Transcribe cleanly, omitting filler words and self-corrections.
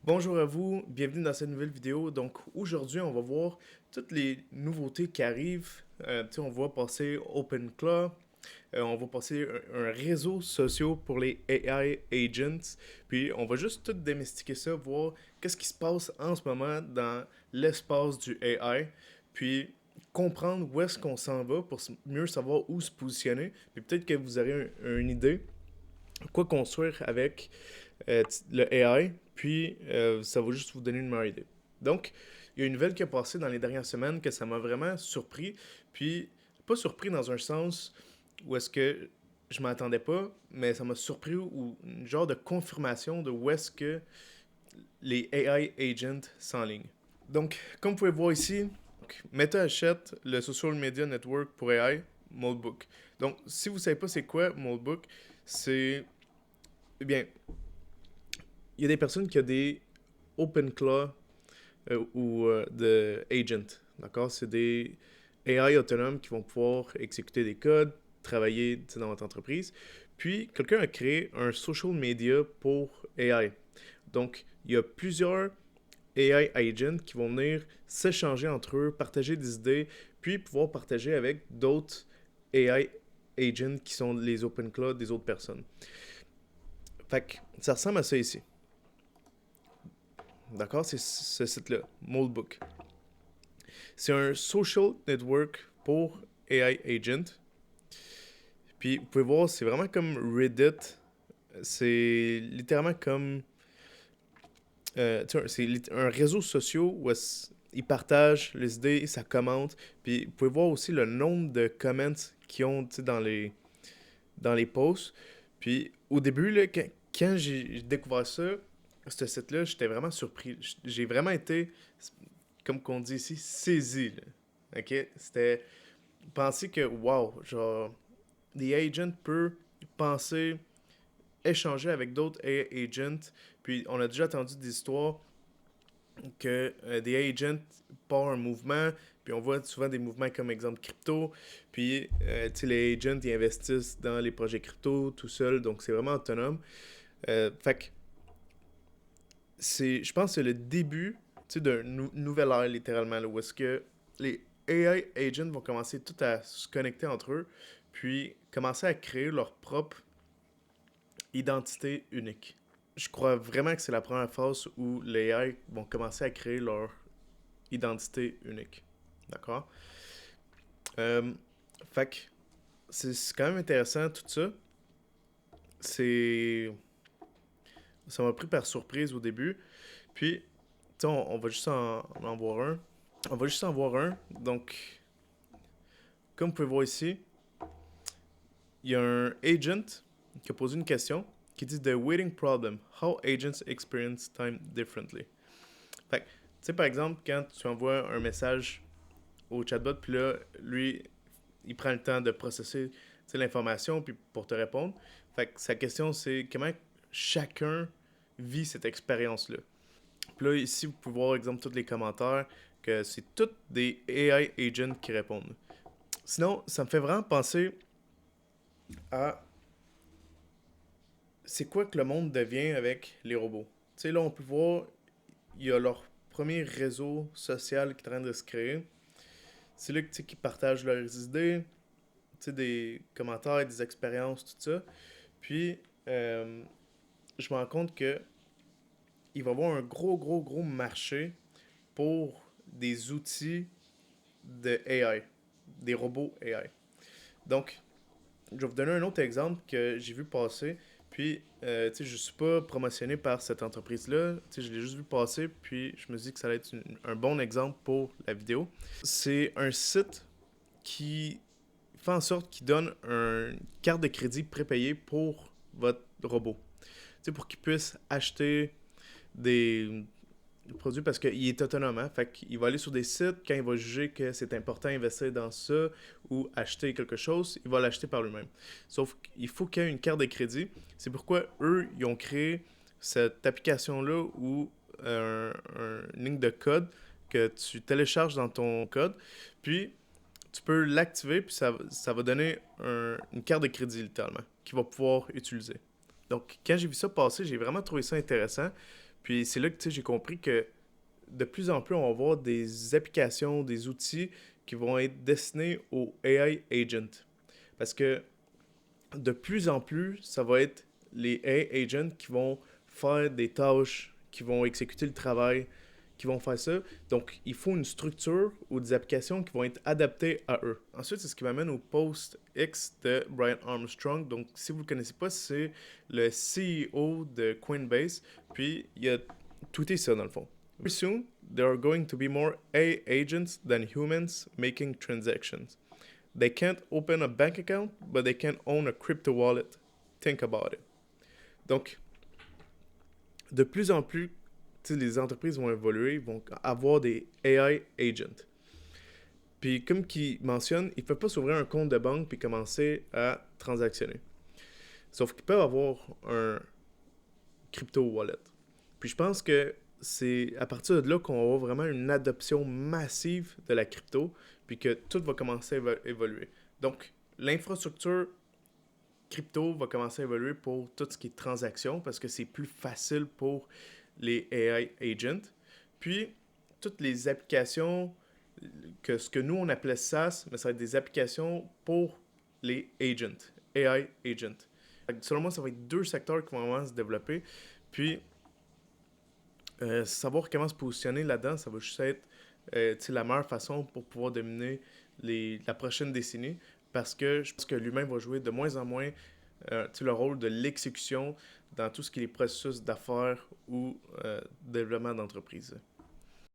Bonjour à vous, bienvenue dans cette nouvelle vidéo. Donc aujourd'hui, on va voir toutes les nouveautés qui arrivent. On va passer OpenClaw, on va passer un réseau social pour les AI agents, puis on va juste tout démystiquer ça, voir qu'est-ce qui se passe en ce moment dans l'espace du AI, puis comprendre où est-ce qu'on s'en va pour mieux savoir où se positionner, puis peut-être que vous aurez une idée quoi construire avec le AI, puis ça va juste vous donner une meilleure idée. Donc, il y a une nouvelle qui a passé dans les dernières semaines que ça m'a vraiment surpris, puis pas surpris dans un sens où est-ce que je m'attendais pas, mais ça m'a surpris ou une genre de confirmation de où est-ce que les AI agents s'enlignent. Donc, comme vous pouvez voir ici, Meta achète le Social Media Network pour AI, Moldbook. Donc, si vous ne savez pas c'est quoi Moldbook, c'est... Eh bien, il y a des personnes qui ont des OpenClaw ou de agent. D'accord? C'est des AI autonomes qui vont pouvoir exécuter des codes, travailler dans votre entreprise. Puis, quelqu'un a créé un social media pour AI. Donc, il y a plusieurs AI agents qui vont venir s'échanger entre eux, partager des idées, puis pouvoir partager avec d'autres AI agents qui sont les OpenClaw des autres personnes. Fait que ça ressemble à ça ici. D'accord? C'est ce site-là, Moldbook. C'est un social network pour AI agent. Puis vous pouvez voir, c'est vraiment comme Reddit. C'est littéralement comme. C'est un réseau social où ils partagent les idées, ça commente. Puis vous pouvez voir aussi le nombre de comments qu'ils ont dans les posts. Puis au début, là, quand j'ai découvert ça, ce site-là, j'étais vraiment surpris. J'ai vraiment été, comme qu'on dit ici, saisi. Là. Ok? C'était penser que, wow, genre, des agents peuvent penser, échanger avec d'autres agents. Puis on a déjà entendu des histoires que des agents partent un mouvement, puis on voit souvent des mouvements comme exemple crypto, puis les agents ils investissent dans les projets crypto tout seuls, donc c'est vraiment autonome. Fait que je pense que c'est le début d'un nouvel ère littéralement, là, où est-ce que les AI agents vont commencer tout à se connecter entre eux, puis commencer à créer leur propre identité unique. Je crois vraiment que c'est la première phase où les AI vont commencer à créer leur identité unique. D'accord? Euh, fait que c'est quand même intéressant tout ça. C'est. Ça m'a pris par surprise au début. Puis, on va juste en voir un. On va juste en voir un. Donc, comme vous pouvez voir ici, il y a un agent qui a posé une question qui dit The waiting problem. How agents experience time differently. Fait que, tu sais, par exemple, quand tu envoies un message au chatbot, puis là, lui, il prend le temps de processer l'information puis pour te répondre. Fait que sa question, c'est comment chacun vit cette expérience-là. Puis là, ici, vous pouvez voir, exemple, tous les commentaires, que c'est tous des AI agents qui répondent. Sinon, ça me fait vraiment penser à c'est quoi que le monde devient avec les robots. Tu sais, là, on peut voir, il y a leur premier réseau social qui est en train de se créer. C'est là qu'ils partagent leurs idées, des commentaires, des expériences, tout ça. Puis, je me rends compte que il va y avoir un gros marché pour des outils de AI, des robots AI. Donc, je vais vous donner un autre exemple que j'ai vu passer. Puis, je ne suis pas promotionné par cette entreprise-là. Je l'ai juste vu passer. Puis, je me dis que ça va être un bon exemple pour la vidéo. C'est un site qui fait en sorte qu'il donne une carte de crédit prépayée pour votre robot. Pour qu'il puisse acheter des produits parce qu'il est autonome. Hein? Fait qu'il va aller sur des sites, quand il va juger que c'est important d'investir dans ça ou acheter quelque chose, il va l'acheter par lui-même. Sauf qu'il faut qu'il y ait une carte de crédit. C'est pourquoi eux, ils ont créé cette application-là où une ligne de code que tu télécharges dans ton code, puis tu peux l'activer, puis ça va donner une carte de crédit littéralement, qu'il va pouvoir utiliser. Donc, quand j'ai vu ça passer, j'ai vraiment trouvé ça intéressant. Puis c'est là que j'ai compris que de plus en plus, on va avoir des applications, des outils qui vont être destinés aux AI agents. Parce que de plus en plus, ça va être les AI agents qui vont faire des tâches, qui vont exécuter le travail, qui vont faire ça. Donc, il faut une structure ou des applications qui vont être adaptées à eux. Ensuite, c'est ce qui m'amène au post X de Brian Armstrong. Donc, si vous ne le connaissez pas, c'est le CEO de Coinbase. Puis, il a tweeté ça dans le fond. Very soon, there are going to be more AI agents than humans making transactions. They can't open a bank account, but they can own a crypto wallet. Think about it. Donc, de plus en plus, les entreprises vont évoluer, vont avoir des AI agents. Puis, comme qu'il mentionne, ils ne peuvent pas s'ouvrir un compte de banque puis commencer à transactionner. Sauf qu'ils peuvent avoir un crypto wallet. Puis, je pense que c'est à partir de là qu'on va avoir vraiment une adoption massive de la crypto, puis que tout va commencer à évoluer. Donc, l'infrastructure crypto va commencer à évoluer pour tout ce qui est transactions, parce que c'est plus facile pour les AI agents. Puis, toutes les applications, ce que nous on appelait SaaS, mais ça va être des applications pour les agents, AI agents. Selon moi, ça va être deux secteurs qui vont vraiment se développer. Puis, savoir comment se positionner là-dedans, ça va juste être la meilleure façon pour pouvoir dominer la prochaine décennie, parce que je pense que l'humain va jouer de moins en moins le rôle de l'exécution dans tout ce qui est les processus d'affaires ou développement d'entreprise.